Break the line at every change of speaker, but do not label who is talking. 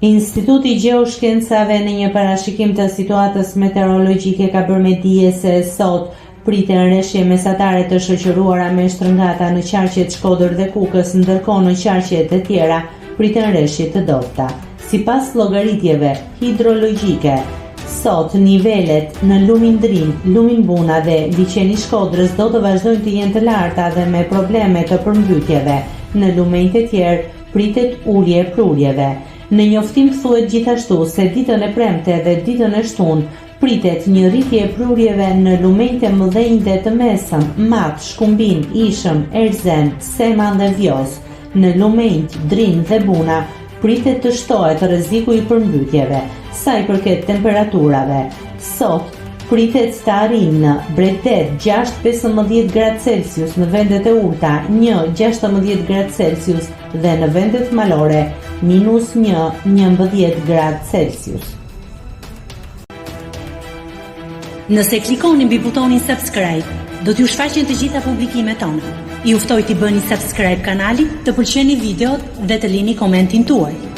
Instituti i Gjeoshkencave në një parashikim të situatës meteorologjike ka bërë me dije se sot priten rreshje mesatare të shoqëruara me shtrëngata në qarqet Shkodër dhe Kukës, ndërkohë në qarqet e tjera priten rreshje të dobta. Sipas llogaritjeve hidrologjike, sot nivelet në lumin Drim, lumin Buna dhe liçeni Shkodrës do të vazhdojnë të jenë të larta dhe me probleme të përmbytjeve. Në lumenjtë e tjerë pritet ulje e prurjeve. Në njoftim thuhet gjithashtu se ditën e premte dhe ditën e shtunë pritet një rritje e prurjeve në lumenjtë e mëdhenj dhe të mesëm, Mat, Shkumbin, Ishëm, Erzen, Seman dhe Vjoz. Në lumenjtë Drim dhe Buna pritet të shtohet rreziku i përmbytjeve. Sa i përket temperaturave, sot pritet të arrijë në Bregdet 6-15 gradë Celsius, në vendet e ulta 1-16 gradë Celsius dhe në vendet malore -1-11 gradë Celsius.
Nëse klikoni mbi butonin subscribe, do t'ju shfaqen të gjitha publikimet tona. Ju ftoj t'i bëni subscribe kanalit, të pëlqeni videot dhe të lini komentin tuaj.